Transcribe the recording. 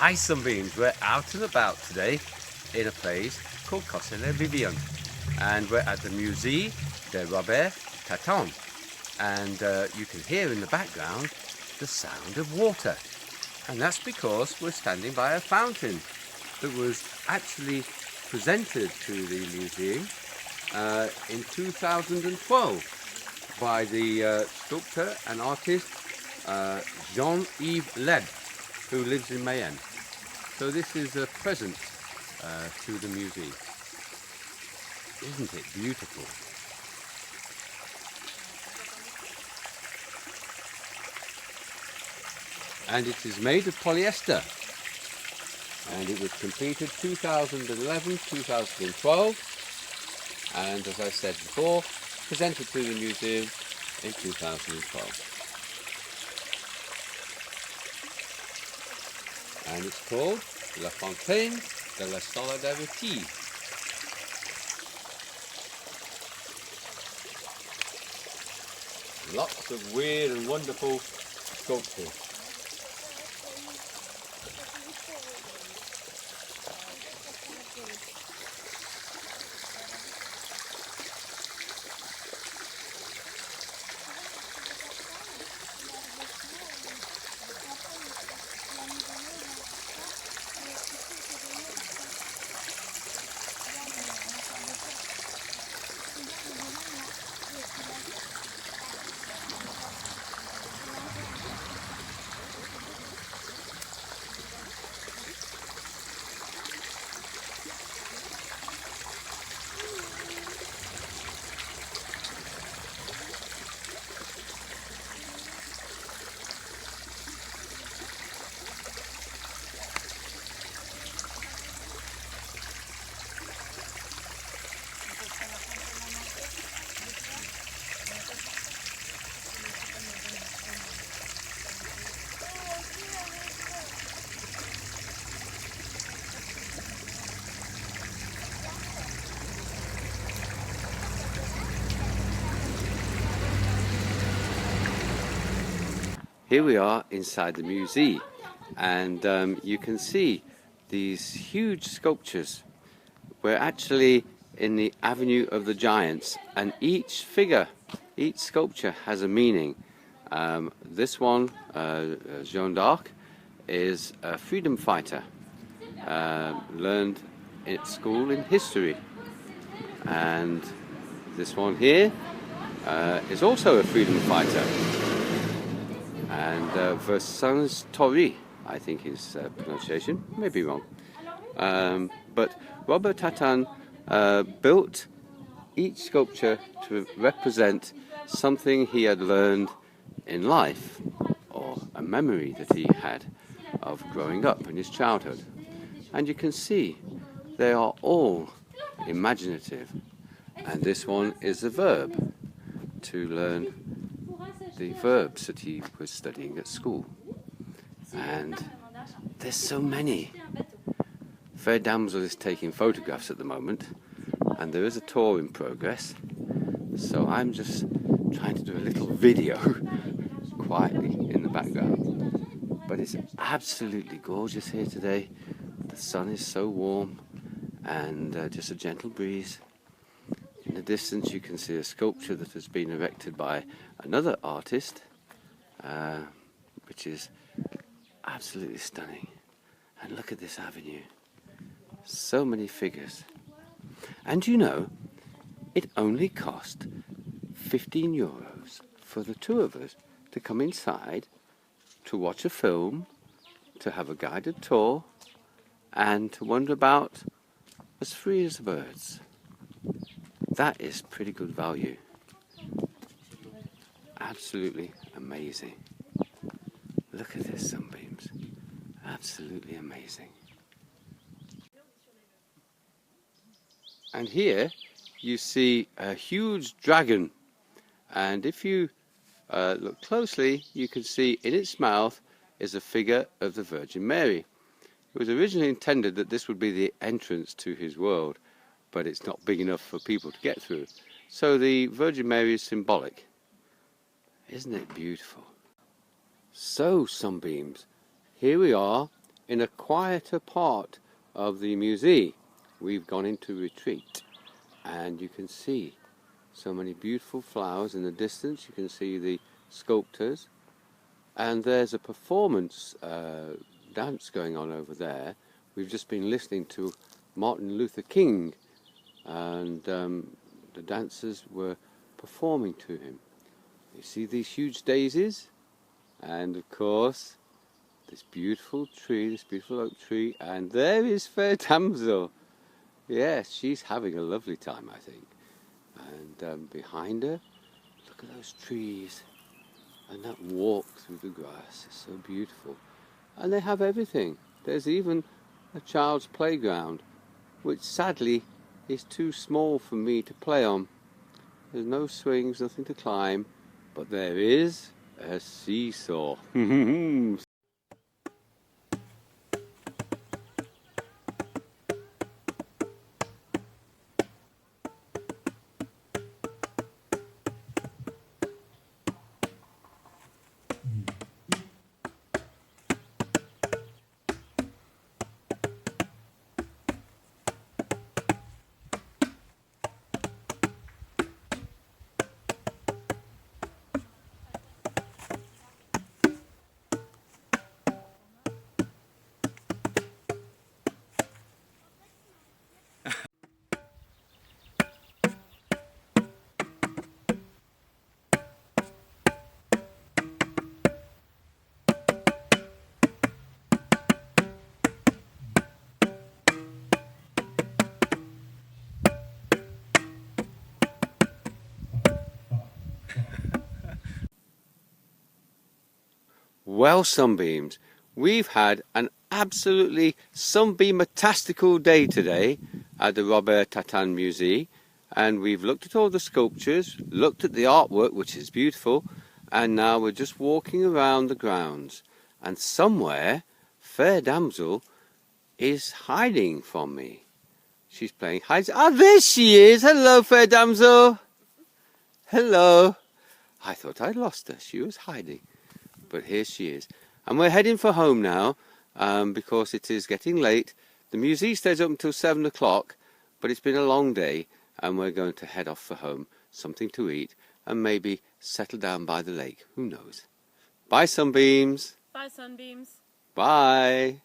Hi Sunbeams, we're out and about today in a place called Cosse-le-Vivien, and we're at the Musee Robert Tatin, and you can hear in the background the sound of water, and that's because we're standing by a fountain that was actually presented to the museum in 2012 by the sculptor and artist Jean-Yves Leb, who lives in Mayenne. So this is a present to the museum. Isn't it beautiful? And it is made of polyester, and it was completed 2011-2012, and as I said before, presented to the museum in 2012. And it's called La Fontaine de la Solidarité. Lots of weird and wonderful sculptures. Here we are inside the museum, and you can see these huge sculptures. We're actually in the Avenue of the Giants, and each figure, each sculpture has a meaning. This one, Jeanne d'Arc, is a freedom fighter, learned at school in history. And this one here is also a freedom fighter. And Vercingetorix, I think is pronunciation, maybe wrong. But Robert Tatin built each sculpture to represent something he had learned in life, or a memory that he had of growing up in his childhood. And you can see they are all imaginative. And this one is a verb, to learn the verbs that he was studying at school. And there's so many. Fair Damsel is taking photographs at the moment, and there is a tour in progress, so I'm just trying to do a little video quietly in the background. But it's absolutely gorgeous here today. The sun is so warm, and just a gentle breeze. In the distance you can see a sculpture that has been erected by another artist, which is absolutely stunning. And look at this avenue. So many figures. And you know, it only cost 15 euros for the two of us to come inside, to watch a film, to have a guided tour, and to wander about as free as birds. That is pretty good value. Absolutely amazing. Look at this, Sunbeams. Absolutely amazing. And here you see a huge dragon. And if you look closely, you can see in its mouth is a figure of the Virgin Mary. It was originally intended that this would be the entrance to his world, but it's not big enough for people to get through. So the Virgin Mary is symbolic. Isn't it beautiful? So, Sunbeams, here we are in a quieter part of the museum. We've gone into retreat, and you can see so many beautiful flowers in the distance. You can see the sculptors, and there's a performance dance going on over there. We've just been listening to Martin Luther King, and the dancers were performing to him. You see these huge daisies, and of course this beautiful tree, this beautiful oak tree, and there is Fair Damsel. Yes, she's having a lovely time, I think. And behind her, look at those trees, and that walk through the grass is so beautiful. And they have everything. There's even a child's playground, which sadly is too small for me to play on. There's no swings, nothing to climb, but there is a seesaw. Well, Sunbeams, we've had an absolutely sunbeam-tastical day today at the Robert Tatin Musée, and we've looked at all the sculptures, looked at the artwork, which is beautiful, and now we're just walking around the grounds, and somewhere Fair Damsel is hiding from me. She's playing hide. Ah, there she is! Hello, Fair Damsel! Hello! I thought I'd lost her. She was hiding. But here she is. And we're heading for home now, because it is getting late. The museum stays open until 7 o'clock, but it's been a long day, and we're going to head off for home, something to eat, and maybe settle down by the lake. Who knows? Bye, Sunbeams. Bye, Sunbeams. Bye.